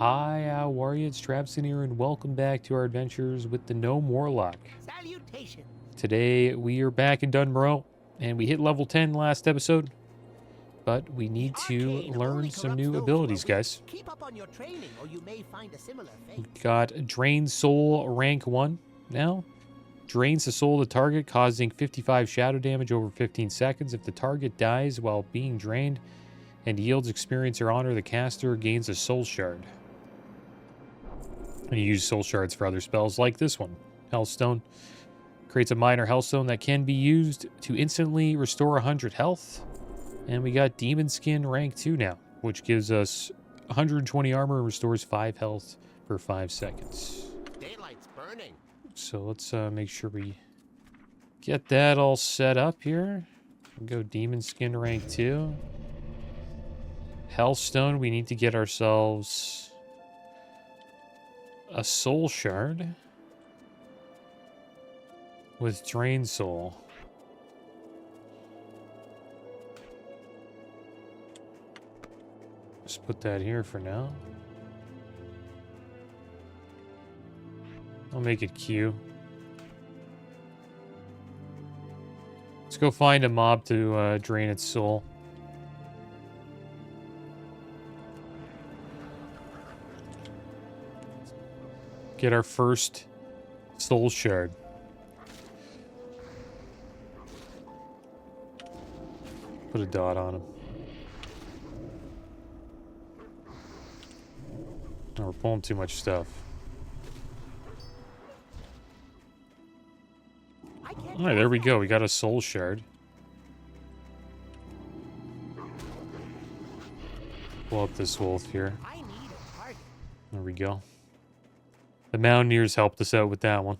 Hi, how are you? It's Traviseen here, and welcome back to our adventures with the Gnome Warlock. Salutations. Today, we are back in Dunmoreau, and we hit level 10 last episode, but we need to learn some new abilities, guys. Keep up on your training, or you may find a similar fate. We've got Drain Soul rank 1 now. Drains the soul of the target, causing 55 shadow damage over 15 seconds. If the target dies while being drained and yields experience or honor, the caster gains a soul shard. And you use soul shards for other spells like this one. Hellstone creates a minor hellstone that can be used to instantly restore 100 health. And we got Demon Skin rank 2 now, which gives us 120 armor and restores 5 health for 5 seconds. Daylight's burning. So let's make sure we get that all set up here. We'll go Demon Skin rank 2. Hellstone, we need to get ourselves a soul shard with Drain Soul. Just put that here for now. I'll make it Q. Let's go find a mob to drain its soul. Get our first soul shard. Put a dot on him. Oh, we're pulling too much stuff. Alright, there we go. We got a soul shard. Pull up this wolf here. There we go. The Mountaineers helped us out with that one.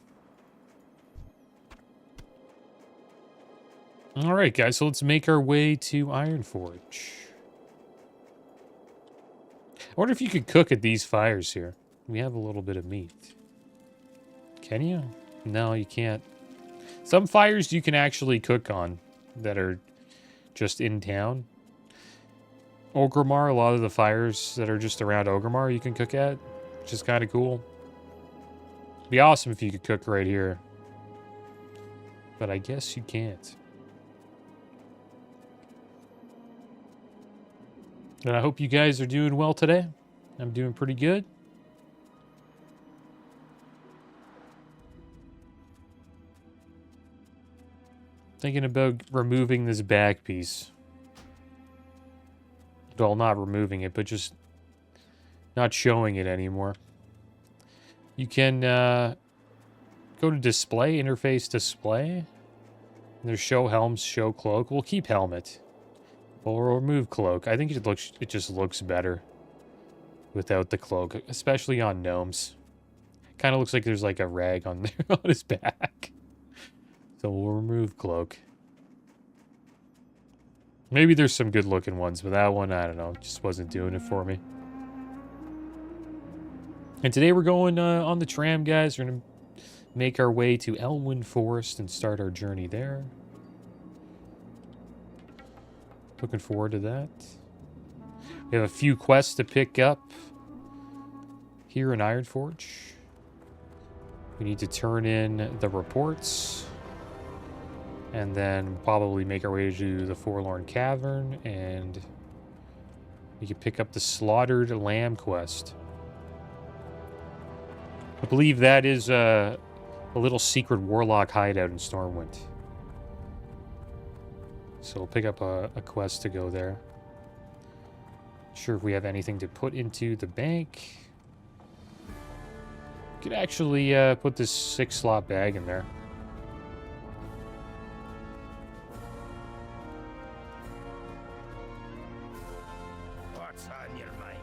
Alright, guys, so let's make our way to Ironforge. I wonder if you could cook at these fires here. We have a little bit of meat. Can you? No, you can't. Some fires you can actually cook on that are just in town. Orgrimmar, a lot of the fires that are just around Orgrimmar you can cook at, which is kind of cool. It'd be awesome if you could cook right here. But I guess you can't. And I hope you guys are doing well today. I'm doing pretty good. Thinking about removing this back piece. Well, not removing it, but just not showing it anymore. You can go to display, interface display. And there's show helms, show cloak. We'll keep helmet. We'll remove cloak. I think it just looks better without the cloak, especially on gnomes. Kind of looks like there's like a rag on there on his back. So we'll remove cloak. Maybe there's some good looking ones, but that one, I don't know, just wasn't doing it for me. And today we're going on the tram, guys. We're going to make our way to Elwyn Forest and start our journey there. Looking forward to that. We have a few quests to pick up here in Ironforge. We need to turn in the reports. And then probably make our way to the Forlorn Cavern. And we can pick up the Slaughtered Lamb quest. I believe that is a little secret warlock hideout in Stormwind. So we'll pick up a quest to go there. Not sure if we have anything to put into the bank. Could actually put this 6-slot bag in there. What's on your mind?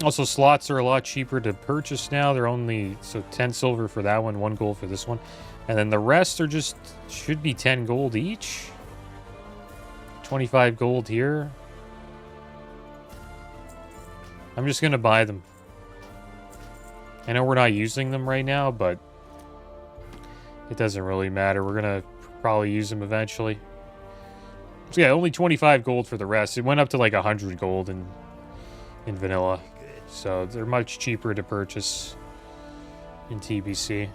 Also, slots are a lot cheaper to purchase now. They're only, so 10 silver for that one, 1 gold for this one. And then the rest are just, should be 10 gold each. 25 gold here. I'm just going to buy them. I know we're not using them right now, but it doesn't really matter. We're going to probably use them eventually. So yeah, only 25 gold for the rest. It went up to like 100 gold in vanilla. So they're much cheaper to purchase in TBC. I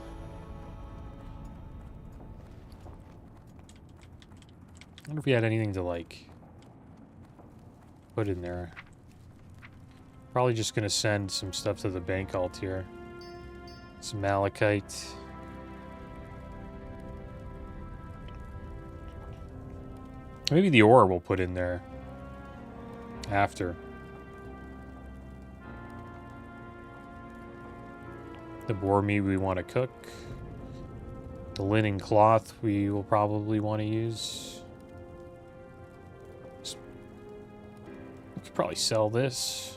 wonder if we had anything to, like, put in there. Probably just gonna send some stuff to the bank alt here. Some malachite. Maybe the ore we'll put in there after. The boar meat we want to cook. The linen cloth we will probably want to use. We could probably sell this.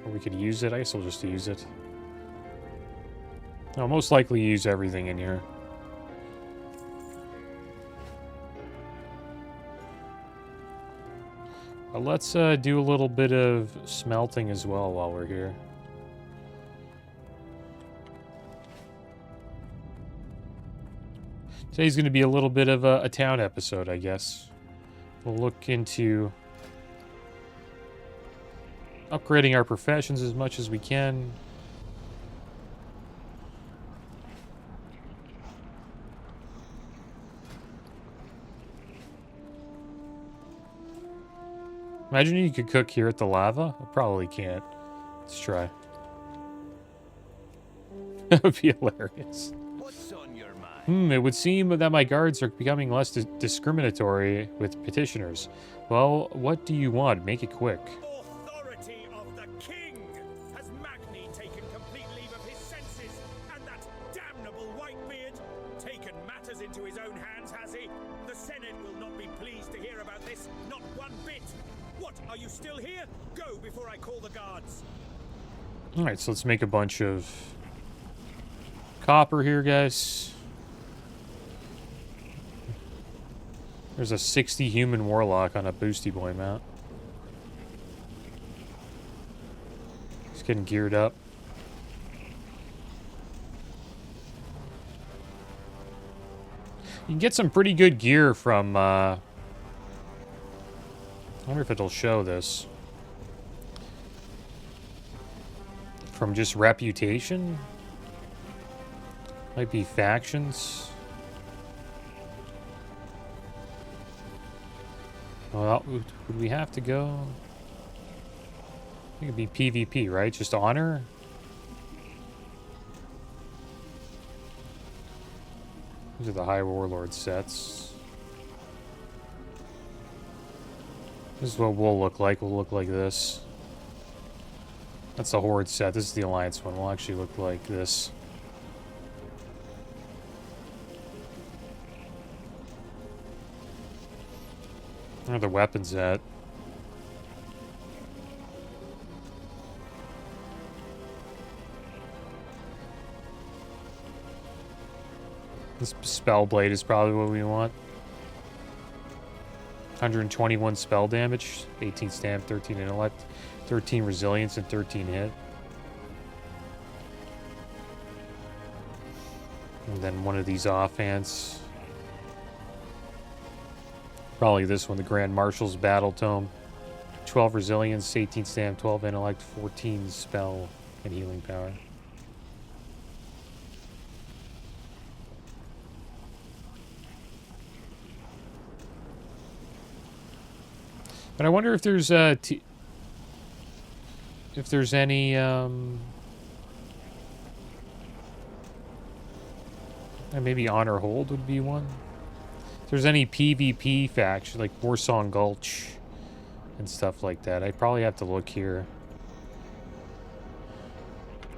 Or we could use it. I guess we'll just use it. I'll most likely use everything in here. Let's do a little bit of smelting as well while we're here. Today's going to be a little bit of a town episode, I guess. We'll look into upgrading our professions as much as we can. Imagine you could cook here at the lava. I probably can't. Let's try. That would be hilarious. What's on your mind? It would seem that my guards are becoming less discriminatory with petitioners. Well, what do you want? Make it quick. Authority of the king! Has Magni taken complete leave of his senses? And that damnable Whitebeard taken matters into his own hands, has he? The Senate will not be pleased to hear about this, not one bit. What, are you still here? Go before I call the guards. Alright, so let's make a bunch of copper here, guys. There's a 60 human warlock on a boosty boy mount. He's getting geared up. You can get some pretty good gear from, I wonder if it'll show this. From just reputation? Might be factions. Well, would we have to go? I think it'd be PvP, right? Just honor? These are the High Warlord sets. This is what we'll look like. We'll look like this. That's the Horde set. This is the Alliance one. We'll actually look like this. Where are the weapons at? This spell blade is probably what we want. 121 spell damage, 18 stamp, 13 intellect, 13 resilience, and 13 hit. And then one of these offhants. Probably this one, the Grand Marshal's Battle Tome. 12 resilience, 18 stamp, 12 intellect, 14 spell, and healing power. But I wonder if there's if there's any maybe Honor Hold would be one. If there's any PvP faction like Warsong Gulch and stuff like that, I probably have to look here.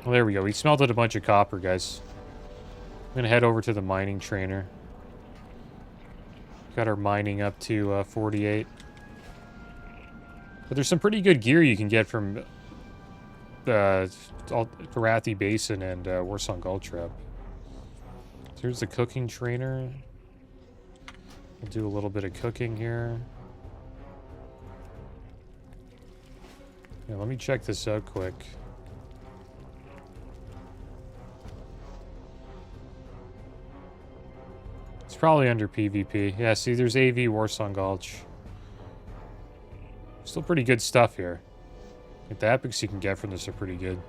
Well, there we go. We smelted a bunch of copper, guys. I'm gonna head over to the mining trainer. Got our mining up to 48. But there's some pretty good gear you can get from Parathi Basin and Warsong Gulch Rep. So here's the cooking trainer. We'll do a little bit of cooking here. Yeah, let me check this out quick. It's probably under PvP. Yeah, see, there's AV Warsong Gulch. Still pretty good stuff here. Like, the epics you can get from this are pretty good.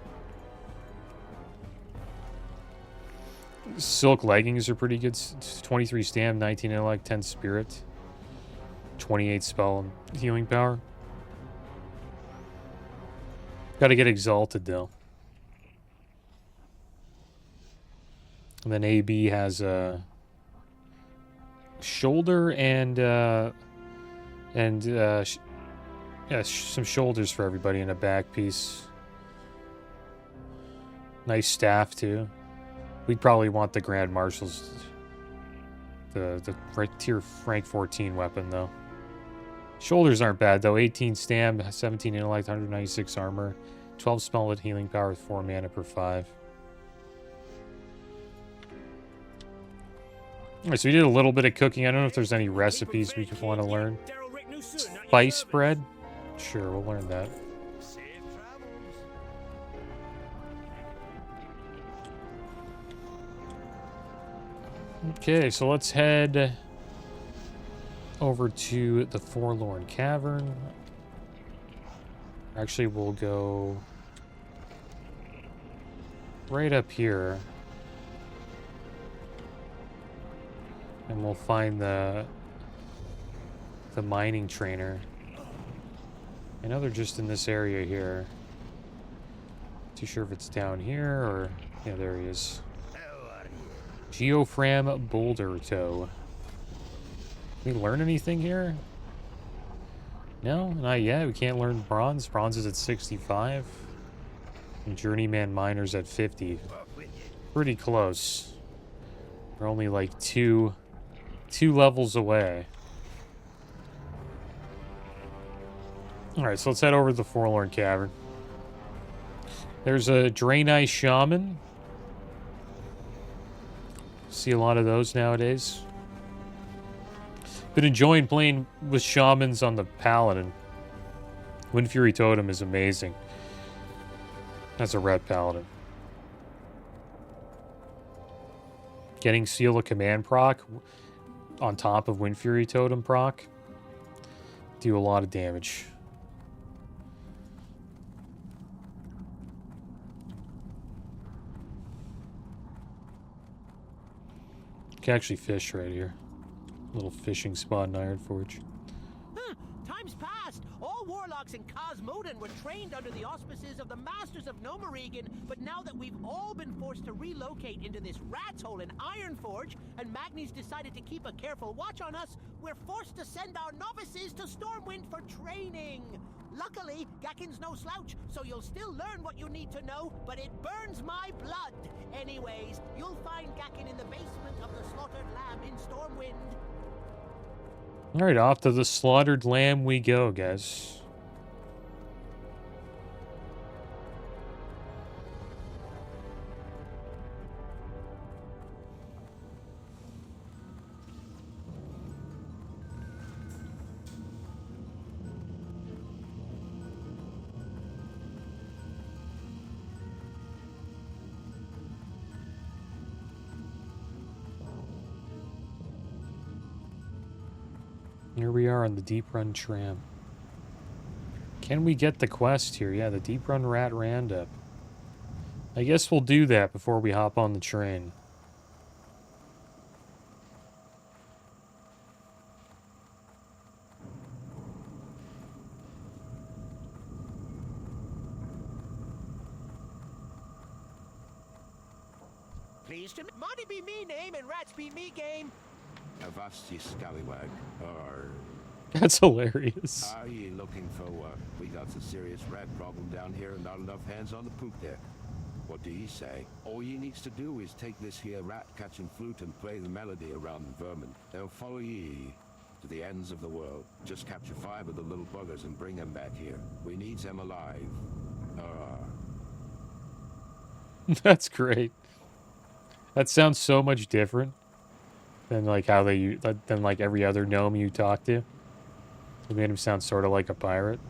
Silk leggings are pretty good. 23 stam, 19 intellect, 10 spirit, 28 spell and healing power. Gotta get exalted though. And then AB has a shoulder and some shoulders for everybody and a back piece. Nice staff too. We'd probably want the Grand Marshal's, the tier rank 14 weapon though. Shoulders aren't bad though. 18 stam, 17 intellect, 196 armor, 12 spell and healing power with 4 mana per 5. Alright, so we did a little bit of cooking. I don't know if there's any recipes we want to learn. Spice bread? Sure, we'll learn that. Okay, so let's head over to the Forlorn Cavern. Actually, we'll go right up here. And we'll find the mining trainer. I know they're just in this area here. Too sure if it's down here or... Yeah, there he is. Geofram Boulder Toe. Can we learn anything here? No, not yet. We can't learn bronze. Bronze is at 65. And Journeyman Miner's at 50. Pretty close. We're only like two levels away. Alright, so let's head over to the Forlorn Cavern. There's a Draenei Shaman. See a lot of those nowadays. Been enjoying playing with Shamans on the Paladin. Windfury Totem is amazing. That's a red Paladin. Getting Seal of Command proc on top of Windfury Totem proc do a lot of damage. You can actually fish right here. Little fishing spot in Ironforge. Time's past. All warlocks in Cosmodan were trained under the auspices of the masters of Gnomeregan, but now that we've all been forced to relocate into this rat's hole in Ironforge, and Magni's decided to keep a careful watch on us, we're forced to send our novices to Stormwind for training. Luckily, Gakin's no slouch, so you'll still learn what you need to know, but it burns my blood. Anyways, you'll find Gakin in the basement of the Slaughtered Lamb in Stormwind. Alright, off to the Slaughtered Lamb we go, guys. Here we are on the Deep Run tram. Can we get the quest here? Yeah, the Deep Run Rat Roundup. I guess we'll do that before we hop on the train. Pleased to Monty be me name and rats be me game. Avast ye scallywag, or That's hilarious. are ye looking for work? We got a serious rat problem down here and not enough hands on the poop deck. What do ye say? All ye needs to do is take this here rat-catching flute and play the melody around the vermin. They'll follow ye to the ends of the world. Just capture 5 of the little buggers and bring them back here. We need them alive. That's great. That sounds so much different than like how than like every other gnome you talk to. It made him sound sort of like a pirate.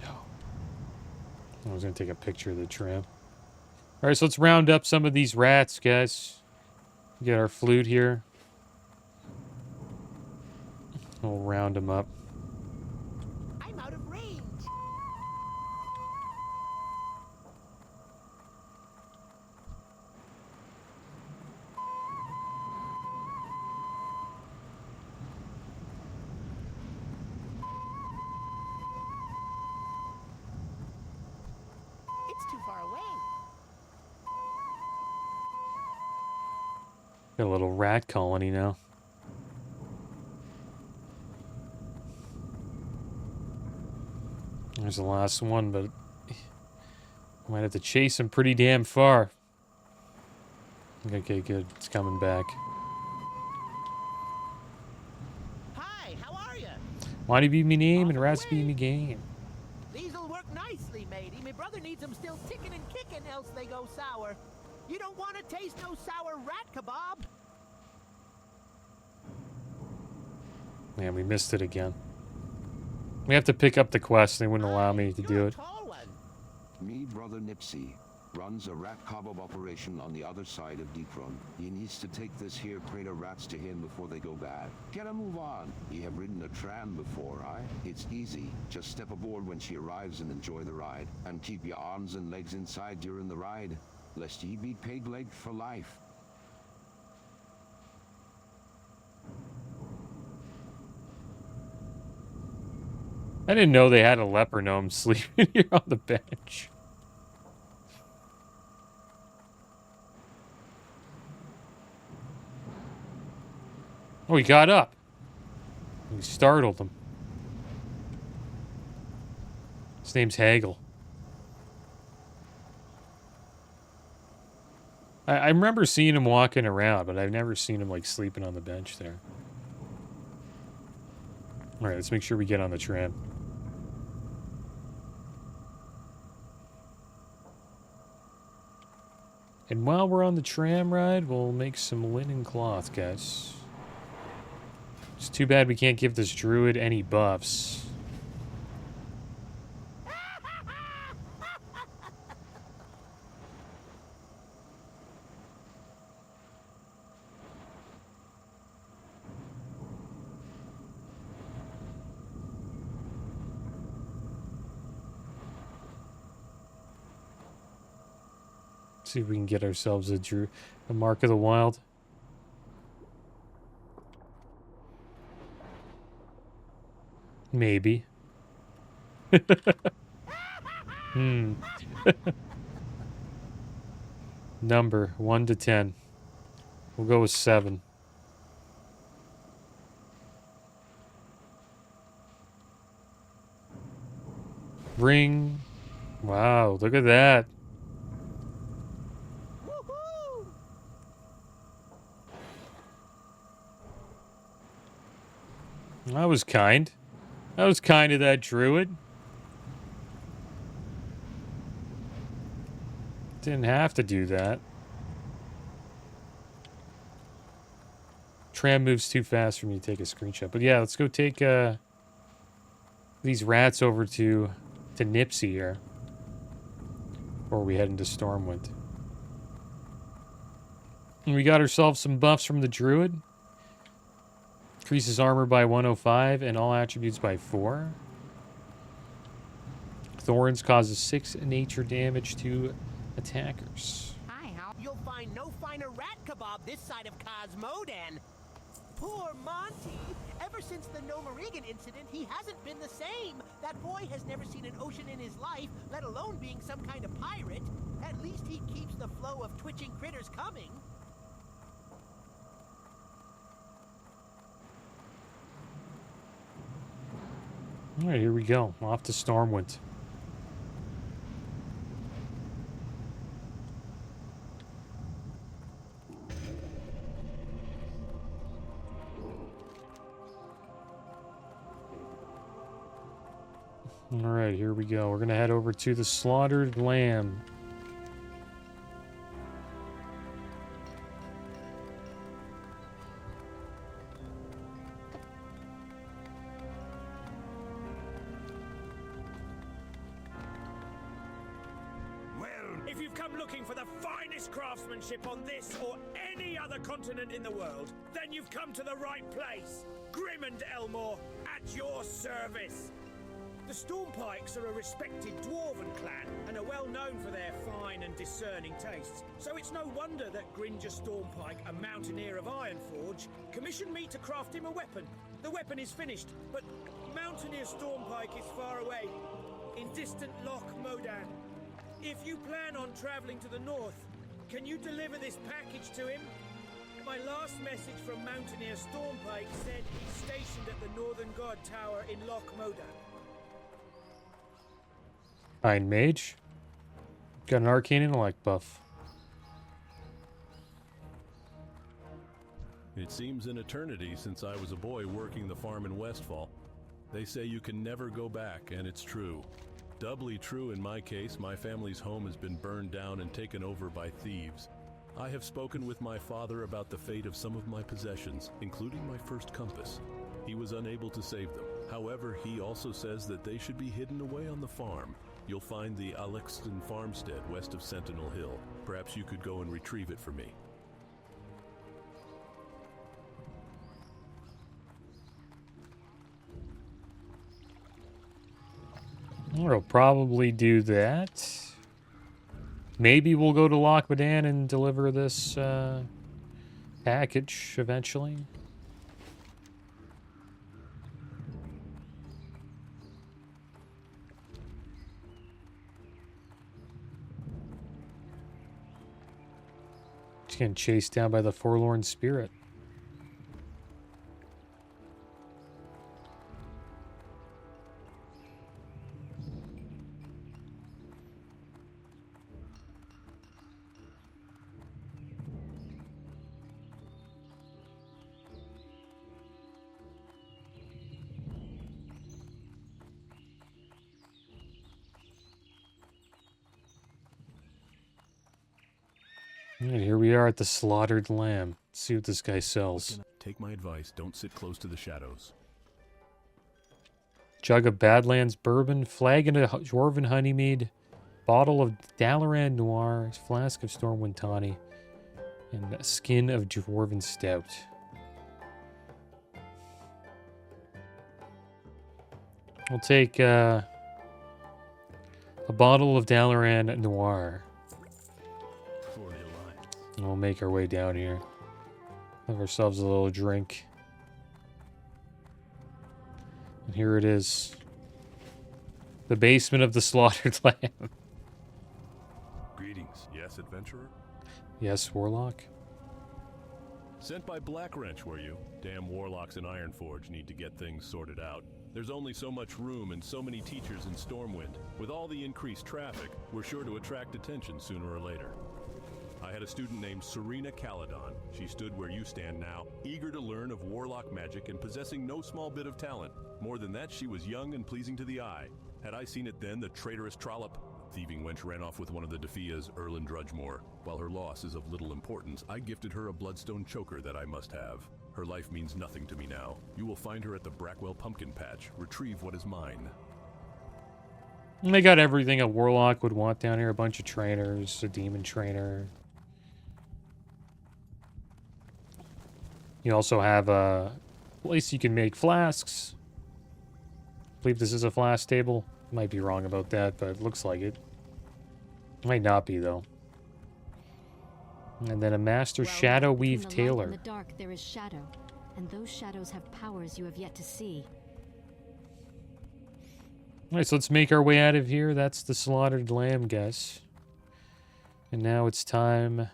No. I was gonna take a picture of the tram. All right, so let's round up some of these rats, guys. Get our flute here. We'll round them up. Got a little rat colony now. There's the last one, but I might have to chase him pretty damn far. Okay, good. It's coming back. Hi, how are you? Why do you be me name and rats be me game? These'll work nicely, matey. My brother needs them still ticking and kicking, else they go sour. You don't want to taste no sour rat kebab? Man, we missed it again. We have to pick up the quest. They wouldn't allow me to do You're a it. tall one. Me brother Nipsey runs a rat kebab operation on the other side of Deep Run. He needs to take this here crate of rats to him before they go bad. Get a move on. You have ridden a tram before, aye? It's easy. Just step aboard when she arrives and enjoy the ride. And keep your arms and legs inside during the ride, lest ye be peg-legged for life. I didn't know they had a leper gnome sleeping here on the bench. Oh, he got up. We startled him. His name's Hagel. I remember seeing him walking around, but I've never seen him, like, sleeping on the bench there. Alright, let's make sure we get on the tram. And while we're on the tram ride, we'll make some linen cloth, guys. It's too bad we can't give this druid any buffs. See if we can get ourselves a Mark of the Wild. Maybe. Number 1 to 10. We'll go with 7. Ring. Wow, look at that. Woohoo! That was kind. That was kind of that druid. Didn't have to do that. Tram moves too fast for me to take a screenshot. But yeah, let's go take these rats over to Nipsey here. Before we head into Stormwind. And we got ourselves some buffs from the druid. Increases armor by 105 and all attributes by 4. Thorns causes 6 nature damage to attackers. Hi, how? You'll find no finer rat kebab this side of Cosmodan. Poor Monty. Ever since the Gnome incident, he hasn't been the same. That boy has never seen an ocean in his life, let alone being some kind of pirate. At least he keeps the flow of twitching critters coming. Alright, here we go. Off to Stormwind. Alright, here we go. We're gonna head over to the Slaughtered Lamb. If you've come looking for the finest craftsmanship on this or any other continent in the world, then you've come to the right place. Grim and Elmore, at your service. The Stormpikes are a respected dwarven clan and are well known for their fine and discerning tastes. So it's no wonder that Gringer Stormpike, a mountaineer of Ironforge, commissioned me to craft him a weapon. The weapon is finished, but Mountaineer Stormpike is far away, in distant Loch Modan. If you plan on traveling to the north, can you deliver this package to him? My last message from Mountaineer Stormpike said he's stationed at the Northern God Tower in Loch Moda. Iron Mage. Got an arcane intellect buff. It seems an eternity since I was a boy working the farm in Westfall. They say you can never go back, and it's true. Doubly true in my case. My family's home has been burned down and taken over by thieves. I have spoken with my father about the fate of some of my possessions, including my first compass. He was unable to save them. However, he also says that they should be hidden away on the farm. You'll find the Alexton farmstead west of Sentinel Hill. Perhaps you could go and retrieve it for me. We'll probably do that. Maybe we'll go to Loch Badan and deliver this package eventually. Just getting chased down by the forlorn spirit. And here we are at the Slaughtered Lamb. Let's see what this guy sells. Take my advice, don't sit close to the shadows. Jug of Badlands Bourbon, flagon of Dwarven Honeymead, bottle of Dalaran Noir, flask of Stormwind Tawny, and a skin of Dwarven Stout. We'll take a bottle of Dalaran Noir. And we'll make our way down here. Have ourselves a little drink. And here it is. The basement of the Slaughtered Lamb. Greetings. Yes, adventurer? Yes, Warlock? Sent by Black Wrench, were you? Damn warlocks in Ironforge need to get things sorted out. There's only so much room and so many teachers in Stormwind. With all the increased traffic, we're sure to attract attention sooner or later. I had a student named Serena Kil'jaeden. She stood where you stand now, eager to learn of warlock magic and possessing no small bit of talent. More than that, she was young and pleasing to the eye. Had I seen it then, the traitorous trollop, thieving wench ran off with one of the Defias, Erland Drudgemore. While her loss is of little importance, I gifted her a bloodstone choker that I must have. Her life means nothing to me now. You will find her at the Brackwell Pumpkin Patch. Retrieve what is mine. And they got everything a Warlock would want down here. A bunch of trainers, a demon trainer. You also have a place you can make flasks. I believe this is a flask table. Might be wrong about that, but it looks like it. Might not be, though. And then a Master Shadow Weave Tailor. In the dark, there is shadow, and those shadows have powers you have yet to see. Alright, so let's make our way out of here. That's the Slaughtered Lamb, guys. And now it's time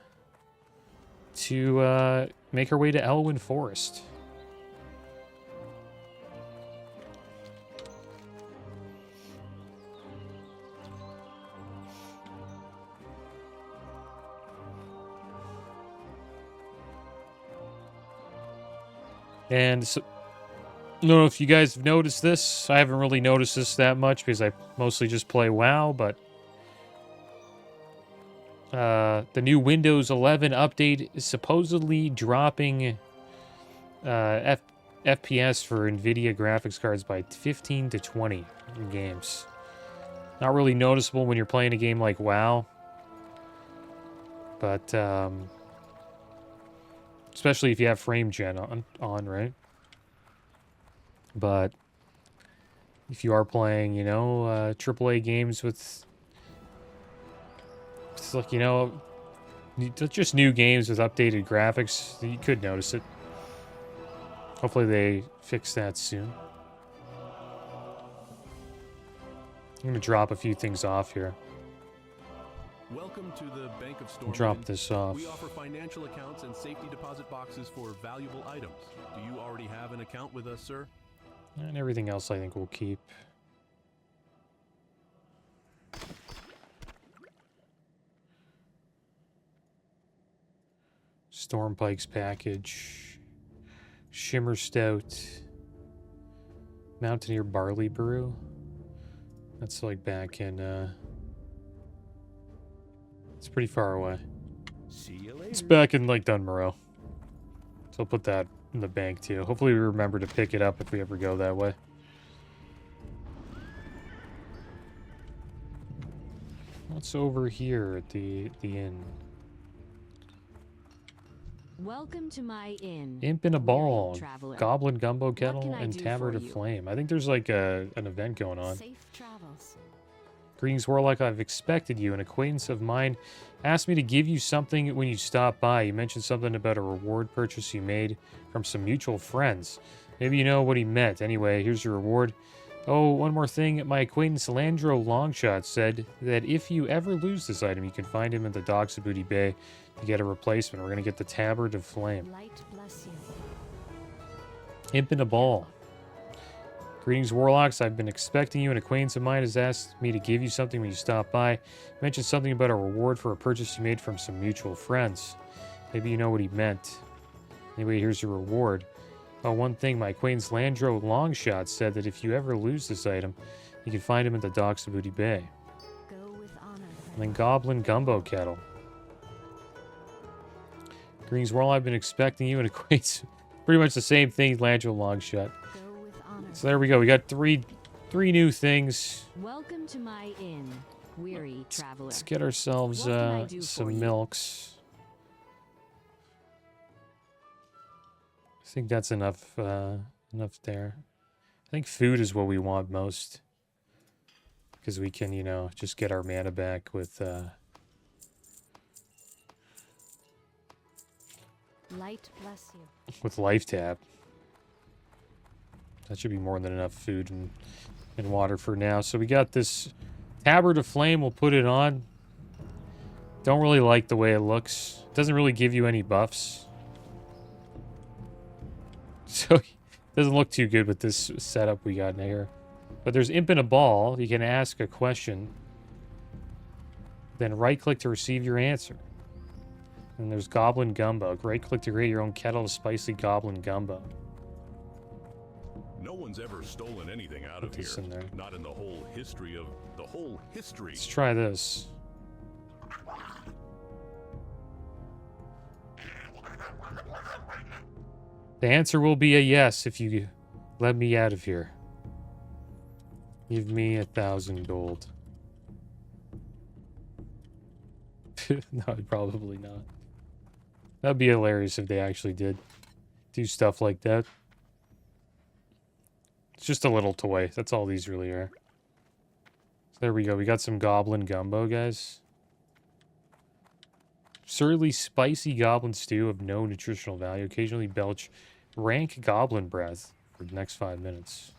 to make our way to Elwyn Forest. And so, I don't know if you guys have noticed this. I haven't really noticed this that much because I mostly just play WoW, but the new Windows 11 update is supposedly dropping FPS for NVIDIA graphics cards by 15 to 20 in games. Not really noticeable when you're playing a game like WoW, but especially if you have frame gen on, right? But if you are playing, you know, AAA games with, it's like, you know, just new games with updated graphics, you could notice it. Hopefully they fix that soon. I'm going to drop a few things off here. Welcome to the Bank of Stormwind. Drop this off. We offer financial accounts and safety deposit boxes for valuable items. Do you already have an account with us, sir? And everything else I think we'll keep. Stormpike's package. Shimmer Stout. Mountaineer Barley Brew. That's like back in, it's pretty far away. See you later. It's back in, like, Dunmorrow. So I'll put that in the bank, too. Hopefully we remember to pick it up if we ever go that way. What's over here at the inn? Welcome to my inn. Imp in a weary Ball, traveler. Goblin Gumbo Kettle, can I and do Tabard for of you? Flame. I think there's like an event going on. Safe travels. Greetings, Warlock. I've expected you. An acquaintance of mine asked me to give you something when you stop by. You mentioned something about a reward purchase you made from some mutual friends. Maybe you know what he meant. Anyway, here's your reward. Oh, one more thing. My acquaintance Landro Longshot said that if you ever lose this item, you can find him at the docks of Booty Bay to get a replacement. We're going to get the Tabard of Flame. Light bless you. Imp in a Ball. Greetings, Warlocks. I've been expecting you. An acquaintance of mine has asked me to give you something when you stop by. You mentioned something about a reward for a purchase you made from some mutual friends. Maybe you know what he meant. Anyway, here's your reward. Oh, one thing. My acquaintance Landro Longshot said that if you ever lose this item, you can find him at the docks of Booty Bay. Go with honor. And then Goblin Gumbo Kettle. Greetings, Warlock. I've been expecting you. An acquaintance... Pretty much the same thing, Landro Longshot. Go with honor. So there we go. We got three new things. Welcome to my inn, weary traveler. Let's get ourselves What can I do for some you? milks. I think that's enough. Enough there. I think food is what we want most, because we can, you know, just get our mana back with. Light bless you. With Life Tap. That should be more than enough food and water for now. So we got this Tabard of Flame. We'll put it on. Don't really like the way it looks. Doesn't really give you any buffs. So it doesn't look too good with this setup we got in here. But there's Imp in a Ball. You can ask a question. Then right-click to receive your answer. And there's Goblin Gumbo. Right-click to create your own kettle of spicy Goblin Gumbo. No one's ever stolen anything out Put of this here. in there. Not in the whole history of the whole history. Let's try this. The answer will be a yes if you let me out of here. Give me 1,000 gold. No, probably not. That'd be hilarious if they actually did do stuff like that. It's just a little toy. That's all these really are. So there we go. We got some Goblin Gumbo, guys. Surly, spicy goblin stew of no nutritional value. Occasionally belch rank goblin breath for the next 5 minutes.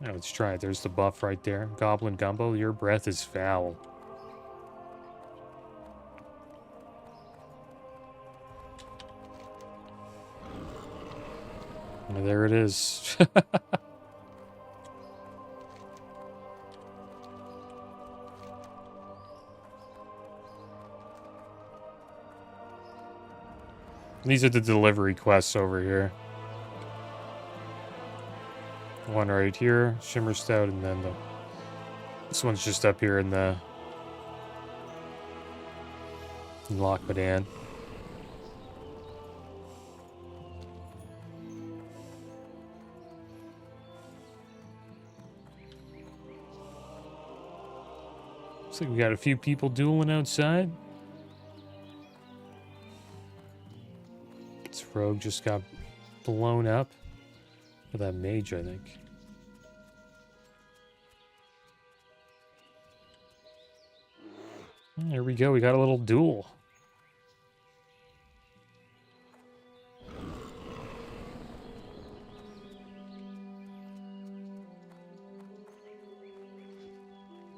Now let's try it. There's the buff right there. Goblin Gumbo, your breath is foul. And there it is. These are the delivery quests over here. One right here, Shimmer Stout, and then this one's just up here in Loch Madan. Looks like we got a few people dueling outside. This rogue just got blown up. With that mage, I think. There we go. We got a little duel.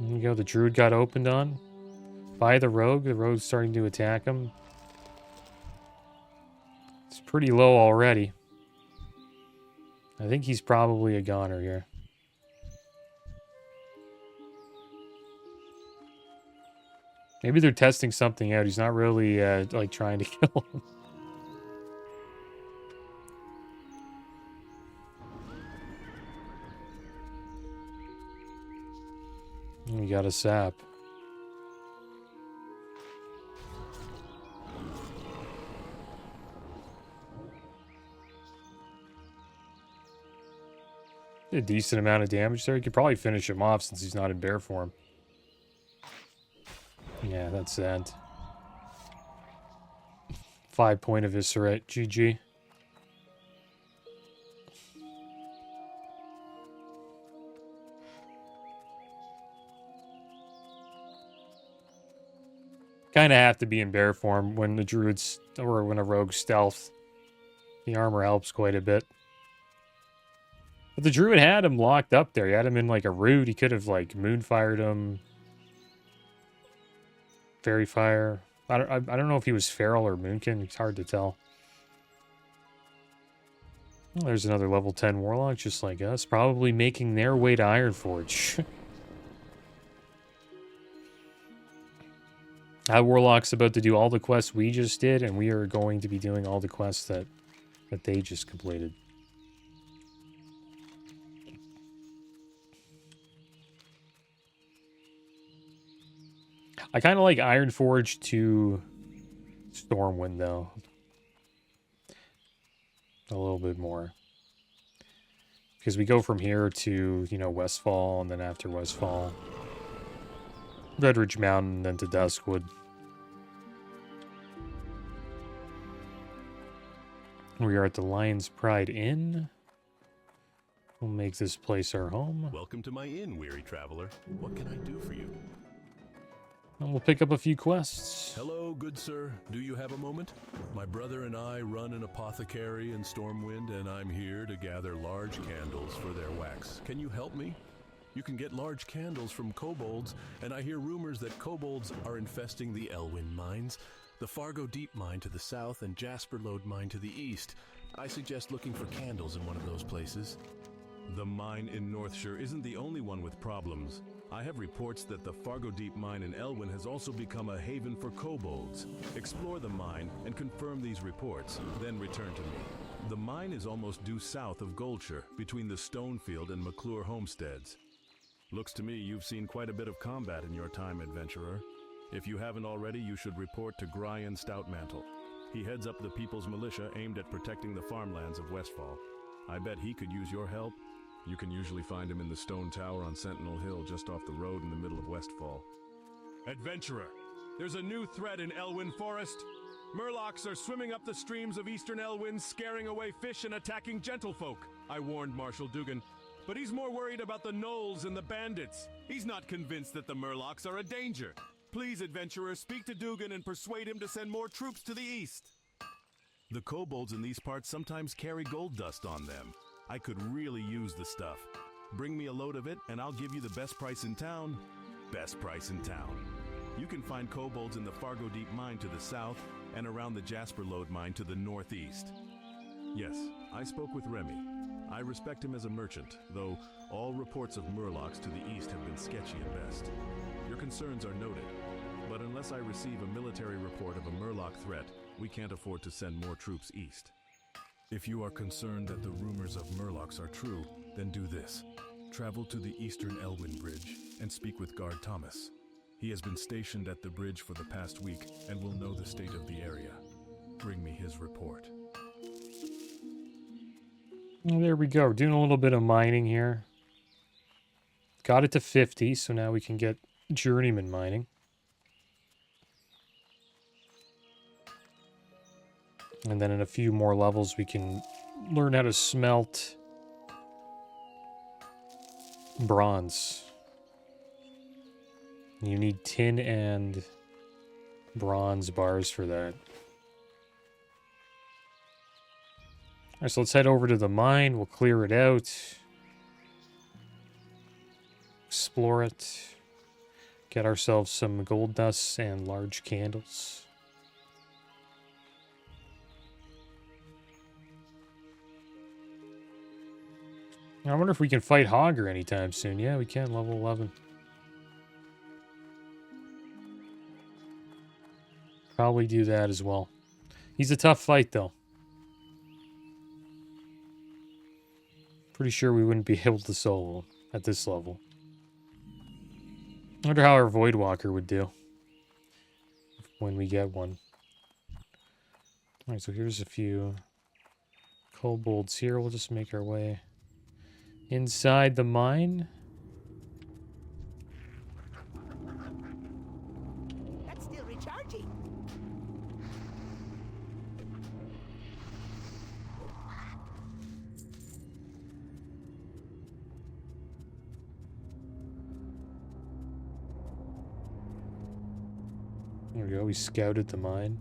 There you go. The druid got opened on by the rogue. The rogue's starting to attack him. It's pretty low already. I think he's probably a goner here. Maybe they're testing something out. He's not really, like, trying to kill him. We got a sap. A decent amount of damage there. You could probably finish him off since he's not in bear form. Yeah, that's sad. 5-point eviscerate. GG. Kind of have to be in bear form when the druids, or when a rogue stealth. The armor helps quite a bit. But the druid had him locked up there. He had him in like a root. He could have like moonfired him. Fairy fire. I don't know if he was feral or moonkin. It's hard to tell. Well, there's another level 10 warlock just like us, probably making their way to Ironforge. That warlock's about to do all the quests we just did, and we are going to be doing all the quests that they just completed. I kind of like Ironforge to Stormwind, though. A little bit more. Because we go from here to, you know, Westfall, and then after Westfall, Redridge Mountain, then to Duskwood. We are at the Lion's Pride Inn. We'll make this place our home. Welcome to my inn, weary traveler. What can I do for you? And we'll pick up a few quests. Hello, good sir. Do you have a moment? My brother and I run an apothecary in Stormwind, and I'm here to gather large candles for their wax. Can you help me? You can get large candles from kobolds, and I hear rumors that kobolds are infesting the Elwyn mines, the Fargo Deep mine to the south, and Jasper Lode mine to the east. I suggest looking for candles in one of those places. The mine in Northshire isn't the only one with problems. I have reports that the Fargo Deep mine in Elwyn has also become a haven for kobolds. Explore the mine and confirm these reports, then return to me. The mine is almost due south of Goldshire, between the Stonefield and McClure homesteads. Looks to me you've seen quite a bit of combat in your time, adventurer. If you haven't already, you should report to Gryan Stoutmantle. He heads up the People's Militia aimed at protecting the farmlands of Westfall. I bet he could use your help. You can usually find him in the stone tower on Sentinel Hill just off the road in the middle of Westfall. Adventurer, there's a new threat in Elwyn Forest. Murlocs are swimming up the streams of eastern Elwyn, scaring away fish and attacking gentlefolk. I warned Marshal Dugan, but he's more worried about the gnolls and the bandits. He's not convinced that the Murlocs are a danger. Please, adventurer, speak to Dugan and persuade him to send more troops to the east. The kobolds in these parts sometimes carry gold dust on them. I could really use the stuff. Bring me a load of it, and I'll give you the best price in town. Best price in town. You can find kobolds in the Fargo Deep mine to the south, and around the Jasper Lode mine to the northeast. Yes, I spoke with Remy. I respect him as a merchant, though all reports of Murlocs to the east have been sketchy at best. Your concerns are noted, but unless I receive a military report of a Murloc threat, we can't afford to send more troops east. If you are concerned that the rumors of Murlocs are true, then do this. Travel to the Eastern Elwyn Bridge and speak with Guard Thomas. He has been stationed at the bridge for the past week and will know the state of the area. Bring me his report. Well, there we go. We're doing a little bit of mining here. Got it to 50, so now we can get journeyman mining. And then in a few more levels, we can learn how to smelt bronze. You need tin and bronze bars for that. All right, so let's head over to the mine. We'll clear it out. Explore it. Get ourselves some gold dust and large candles. I wonder if we can fight Hogger anytime soon. Yeah, we can, level 11. Probably do that as well. He's a tough fight, though. Pretty sure we wouldn't be able to solo at this level. I wonder how our Voidwalker would do when we get one. Alright, so here's a few kobolds here. We'll just make our way inside the mine. That's still recharging. There we go. We scouted the mine.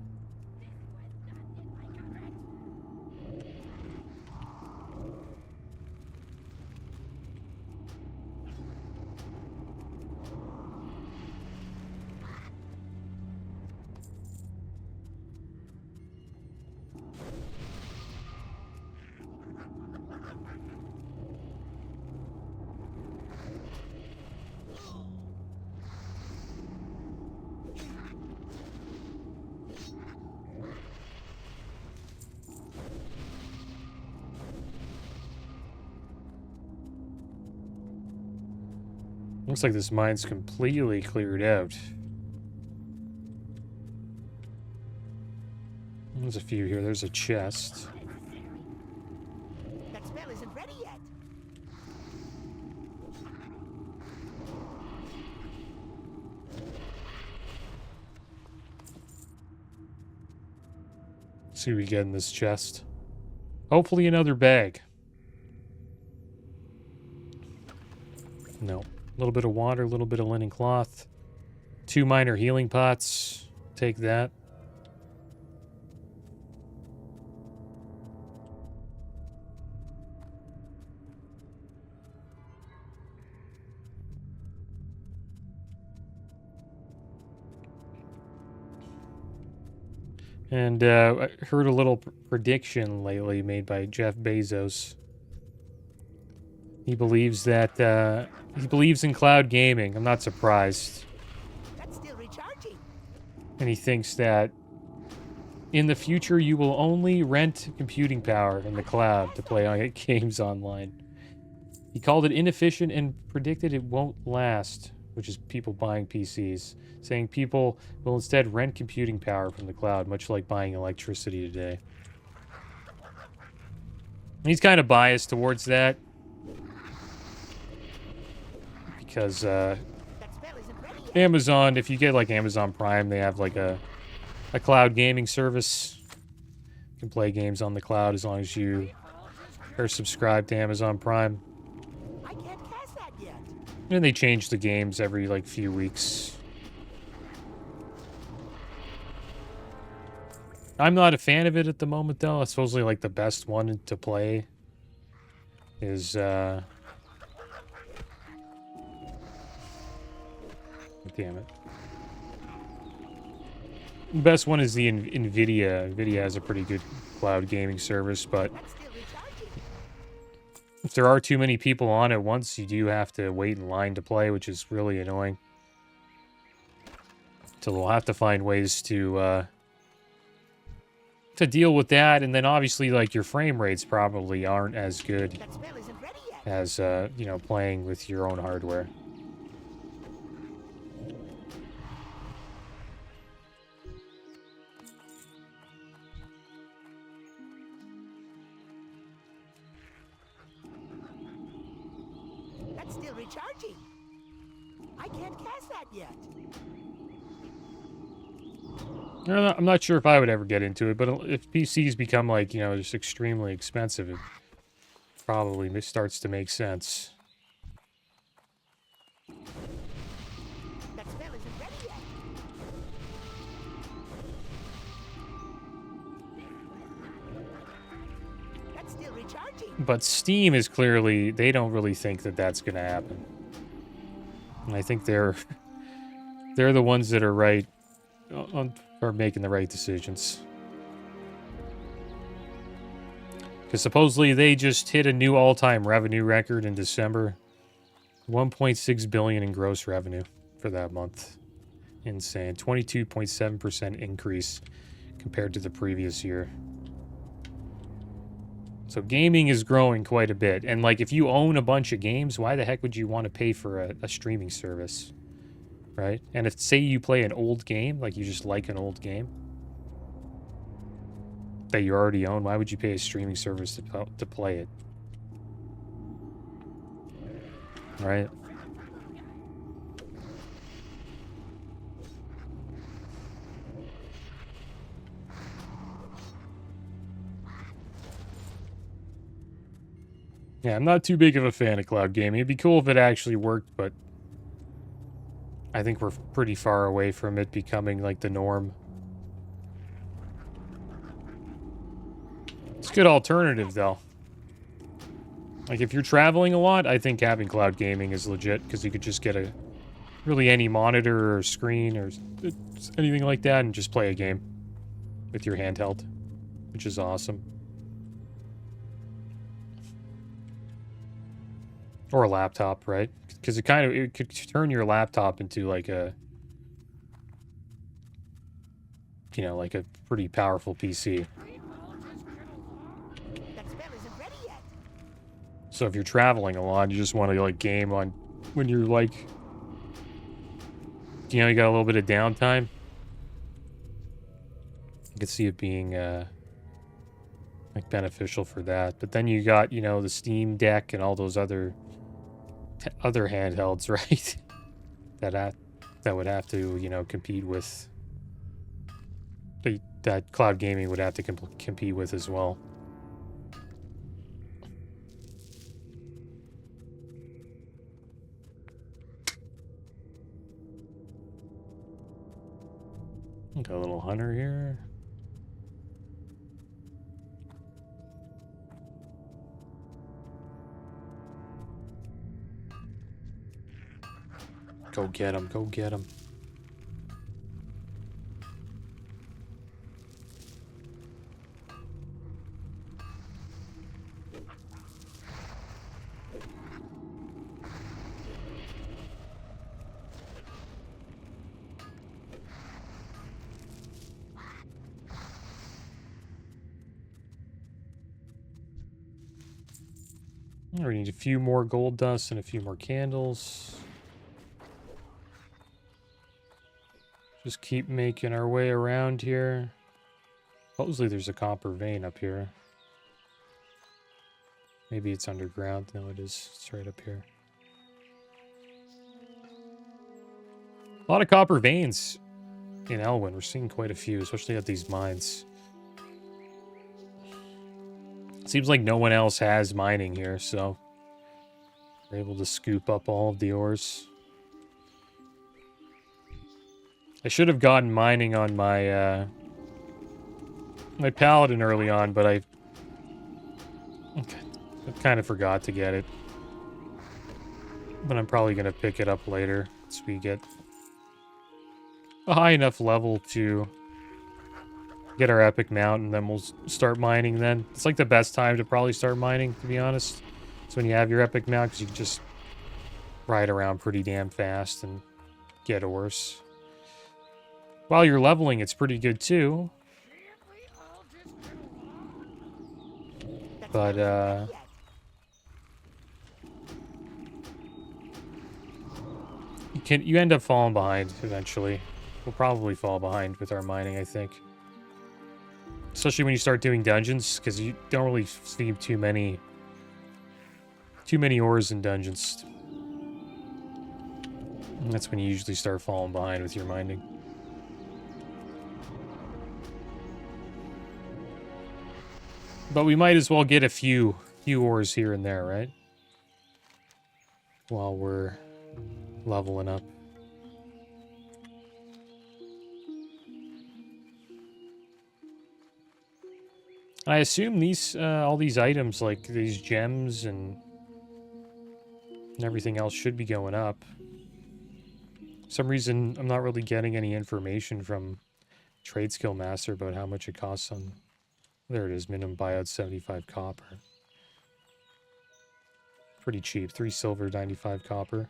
Looks like this mine's completely cleared out. There's a few here. There's a chest. That spell isn't ready yet. Let's see what we get in this chest. Hopefully another bag. No. A little bit of water, a little bit of linen cloth. 2 minor healing pots. Take that. And I heard a little prediction lately made by Jeff Bezos. He believes that he believes in cloud gaming. I'm not surprised. That's still recharging. And he thinks that in the future you will only rent computing power in the cloud to play games online. He called it inefficient and predicted it won't last, which is people buying PCs, saying people will instead rent computing power from the cloud, much like buying electricity today. He's kind of biased towards that. Because Amazon, if you get like Amazon Prime, they have like a cloud gaming service. You can play games on the cloud as long as you are subscribed to Amazon Prime. I can't cast that yet. And they change the games every like few weeks. I'm not a fan of it at the moment though. It's supposedly like the best one to play is damn it. The best one is the NVIDIA. NVIDIA has a pretty good cloud gaming service, but if there are too many people on at once, you do have to wait in line to play, which is really annoying. So we'll have to find ways to deal with that, and then obviously, like, your frame rates probably aren't as good as, you know, playing with your own hardware. That's still recharging. I can't cast that yet. I'm not sure if I would ever get into it, but if PCs become, like, you know, just extremely expensive, it probably starts to make sense. That spell isn't ready yet. That's still recharging. But Steam is clearly, they don't really think that that's going to happen. And I think they're They're the ones that are right, are making the right decisions. Because supposedly they just hit a new all-time revenue record in December. 1.6 billion in gross revenue for that month. Insane. 22.7% increase compared to the previous year. So gaming is growing quite a bit. And like if you own a bunch of games, why the heck would you want to pay for a streaming service? Right? And if say you play an old game, like you just like an old game that you already own, why would you pay a streaming service to play it? Right? Yeah, I'm not too big of a fan of cloud gaming. It'd be cool if it actually worked, but I think we're pretty far away from it becoming like the norm. It's a good alternative, though. Like, if you're traveling a lot, I think having cloud gaming is legit, because you could just get a really any monitor or screen or anything like that and just play a game with your handheld, which is awesome. Or a laptop, right? Because it could turn your laptop into like a, you know, like a pretty powerful PC. So if you're traveling a lot, you just want to like game on when you're like, you know, you got a little bit of downtime. I could see it being like beneficial for that. But then you got, you know, the Steam Deck and all those other handhelds, right? that would have to, you know, compete with that cloud gaming would have to compete with as well. Got a little hunter here. Go get him, go get him. We need a few more gold dust and a few more candles. Just keep making our way around here. Supposedly there's a copper vein up here. Maybe it's underground. No, it is. It's right up here. A lot of copper veins in Elwyn. We're seeing quite a few, especially at these mines. Seems like no one else has mining here, so we're able to scoop up all of the ores. I should have gotten mining on my my paladin early on, but I kind of forgot to get it. But I'm probably going to pick it up later once we get a high enough level to get our epic mount, and then we'll start mining then. It's like the best time to probably start mining, to be honest. It's when you have your epic mount, because you can just ride around pretty damn fast and get ores. While you're leveling, it's pretty good too. But, you end up falling behind eventually. We'll probably fall behind with our mining, I think. Especially when you start doing dungeons, because you don't really see too many ores in dungeons. And that's when you usually start falling behind with your mining. But we might as well get a few ores here and there, right? While we're leveling up. I assume these all these items, like these gems and everything else, should be going up. some reason, I'm not really getting any information from TradeSkillMaster about how much it costs on... There it is, minimum buyout 75 copper. Pretty cheap, 3 silver, 95 copper.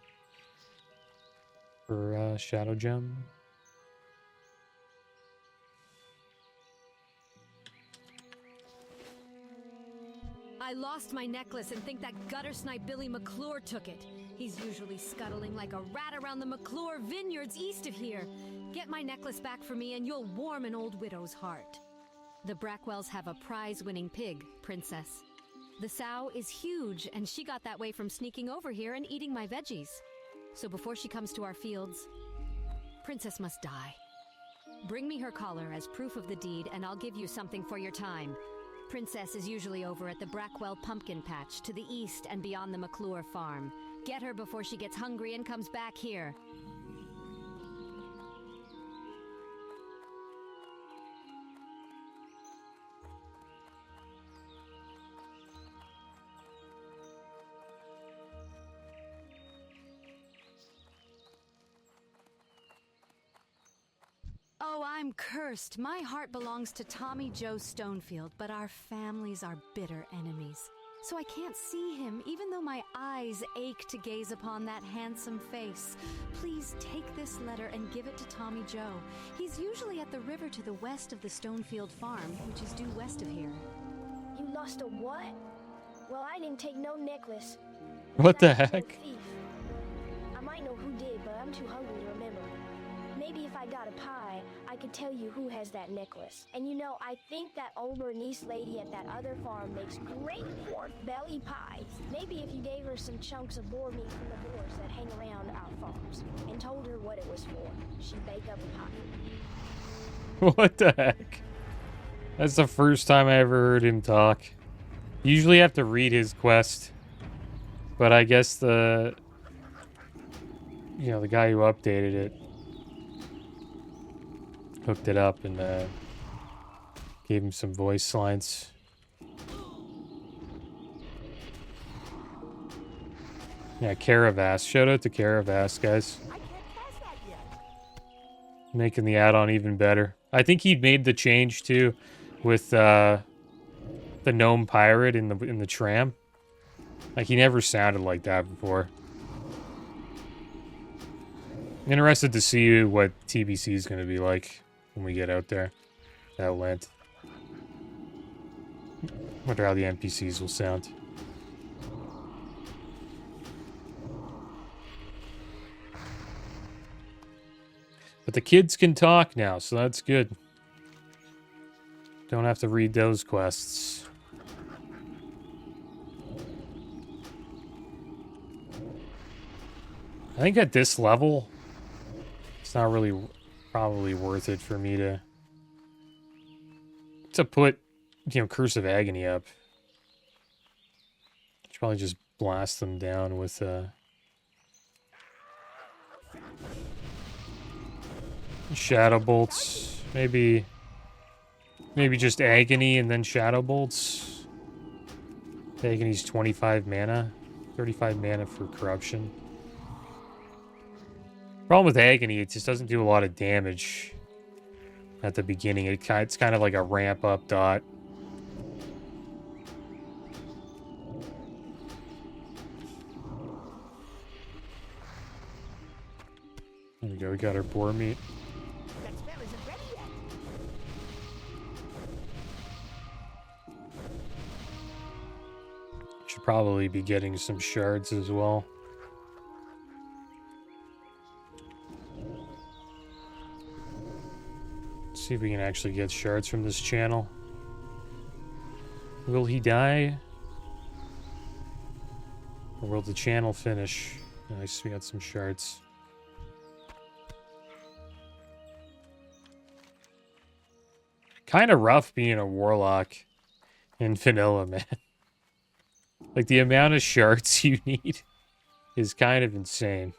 For Shadow Gem. I lost my necklace and think that gutter snipe Billy McClure took it. He's usually scuttling like a rat around the McClure vineyards east of here. Get my necklace back for me and you'll warm an old widow's heart. The Brackwells have a prize-winning pig, Princess. The sow is huge, and she got that way from sneaking over here and eating my veggies. So before she comes to our fields, Princess must die. Bring me her collar as proof of the deed, and I'll give you something for your time. Princess is usually over at the Brackwell Pumpkin Patch to the east and beyond the McClure farm. Get her before she gets hungry and comes back here. Oh, I'm cursed. My heart belongs to Tommy Joe Stonefield, but our families are bitter enemies. So I can't see him, even though my eyes ache to gaze upon that handsome face. Please take this letter and give it to Tommy Joe. He's usually at the river to the west of the Stonefield farm, which is due west of here. You lost a what? Well, I didn't take no necklace. What the That's no heck? thief. I might know who did, but I'm too hungry to remember. Maybe if I got a pie, I could tell you who has that necklace. And you know, I think that old Bernice lady at that other farm makes great pork belly pies. Maybe if you gave her some chunks of boar meat from the boars that hang around our farms and told her what it was for, she'd bake up a pie. What the heck? That's the first time I ever heard him talk. Usually have to read his quest. But I guess the guy who updated it hooked it up and gave him some voice lines. Yeah, Caravas. Shout out to Caravas, guys. I can't pass that yet. Making the add-on even better. I think he made the change too with the gnome pirate in the tram. Like, he never sounded like that before. Interested to see what TBC is going to be like when we get out there. That Lent. Wonder how the NPCs will sound. But the kids can talk now, so that's good. Don't have to read those quests. I think at this level, it's not really probably worth it for me to put, Curse of Agony up. Should probably just blast them down with Shadow Bolts. Maybe just Agony and then Shadow Bolts. Agony's 25 mana. 35 mana for Corruption. Problem with Agony, it just doesn't do a lot of damage at the beginning. It's kind of like a ramp-up dot. There we go, we got our boar meat. That spell isn't ready yet. Should probably be getting some shards as well. See if we can actually get shards from this channel. Will he die? Or will the channel finish? Nice, we got some shards. Kind of rough being a warlock in vanilla, man. Like, the amount of shards you need is kind of insane.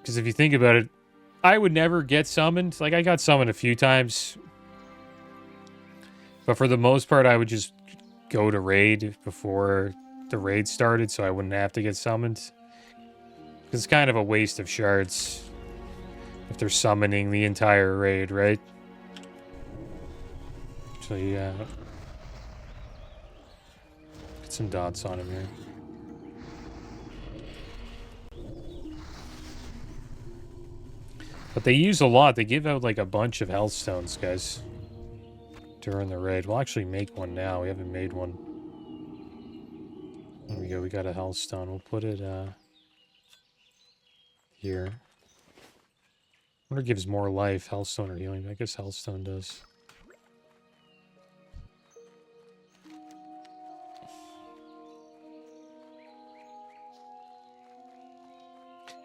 Because if you think about it, I would never get summoned. Like, I got summoned a few times. But for the most part, I would just go to raid before the raid started so I wouldn't have to get summoned. It's kind of a waste of shards if they're summoning the entire raid, right? So yeah. Get some dots on him here. But they use a lot. They give out like a bunch of health stones, guys, during the raid. We'll actually make one now. We haven't made one. There we go. We got a health stone. We'll put it here. I wonder if it gives more life, health stone or healing. I guess health stone does.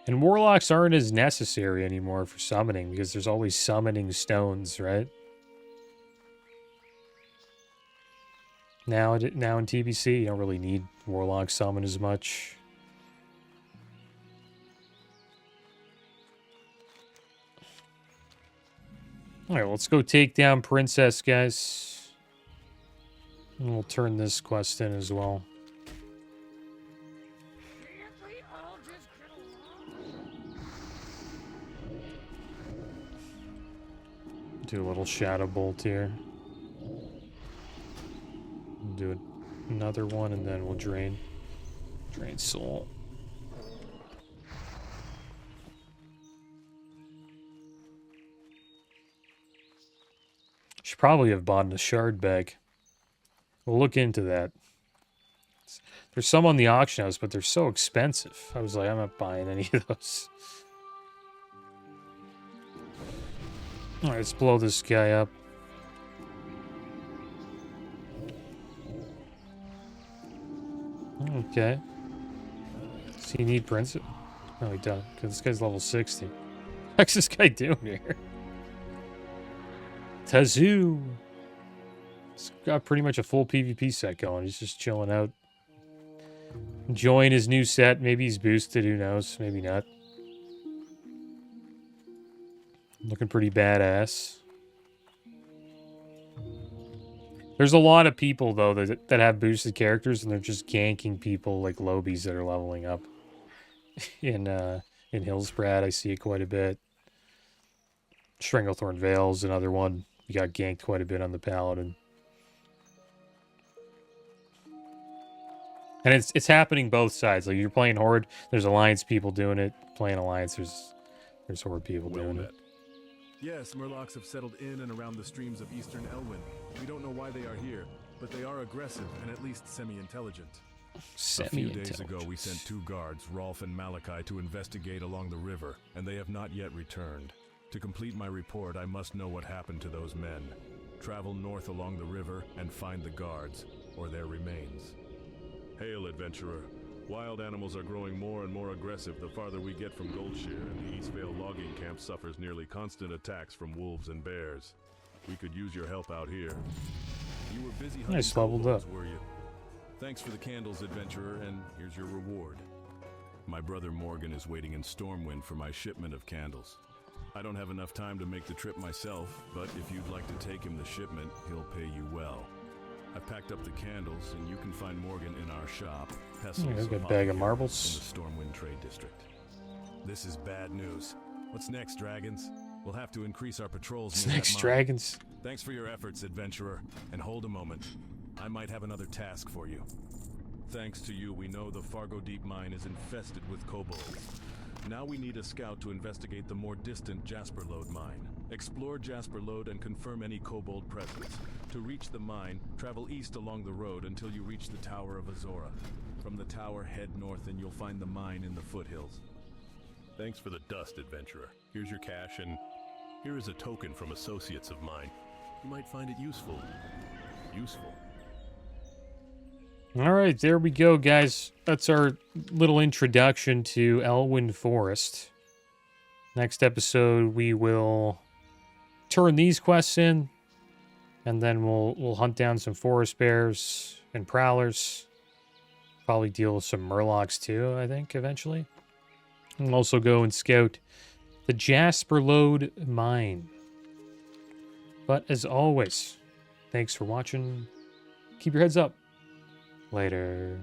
And warlocks aren't as necessary anymore for summoning because there's always summoning stones, right? Now in TBC, you don't really need warlock summon as much. Alright, well, let's go take down Princess, guys. And we'll turn this quest in as well. Do a little shadow bolt here. Do another one, and then we'll drain soul. Should probably have bought a shard bag. We'll look into that. There's some on the auction house, but they're so expensive. I was like, I'm not buying any of those. Alright, let's blow this guy up. Okay. Does he need Princess? No, he doesn't, because this guy's level 60. What's this guy doing here? Tazoo! He's got pretty much a full PvP set going. He's just chilling out. Enjoying his new set. Maybe he's boosted, who knows? Maybe not. Looking pretty badass. There's a lot of people, though, that have boosted characters, and they're just ganking people like Lobies that are leveling up. In Hillsbrad, I see it quite a bit. Stranglethorn Vale's another one. You got ganked quite a bit on the Paladin. And it's happening both sides. Like, you're playing Horde, there's Alliance people doing it. Playing Alliance, there's Horde people doing it. Yes, Murlocs have settled in and around the streams of Eastern Elwyn. We don't know why they are here, but they are aggressive and at least semi-intelligent. A few days ago, we sent 2 guards, Rolf and Malachi, to investigate along the river, and they have not yet returned. To complete my report, I must know what happened to those men. Travel north along the river and find the guards, or their remains. Hail, adventurer. Wild animals are growing more and more aggressive the farther we get from Goldshear, and the Eastvale logging camp suffers nearly constant attacks from wolves and bears. We could use your help out here. You were busy hunting nice, leveled up. were you? Thanks for the candles, adventurer, and here's your reward. My brother Morgan is waiting in Stormwind for my shipment of candles. I don't have enough time to make the trip myself, but if you'd like to take him the shipment, he'll pay you well. I've packed up the candles, and you can find Morgan in our shop, Pestil's a bag of marbles. in the Stormwind Trade District. This is bad news. What's next, dragons? We'll have to increase our patrols. What's next, dragons? Thanks for your efforts, adventurer. And hold a moment. I might have another task for you. Thanks to you, we know the Fargo Deep Mine is infested with kobolds. Now we need a scout to investigate the more distant Jasper Lode mine. Explore Jasper Lode and confirm any kobold presence. To reach the mine, travel east along the road until you reach the Tower of Azora. From the tower, head north and you'll find the mine in the foothills. Thanks for the dust, adventurer. Here's your cash, and here is a token from associates of mine. You might find it useful. Useful. All right, there we go, guys. That's our little introduction to Elwyn Forest. Next episode, we will turn these quests in, and then we'll hunt down some forest bears and prowlers. Probably deal with some murlocs too, I think, eventually. We'll also go and scout the Jasper Lode mine. But as always, thanks for watching. Keep your heads up. Later.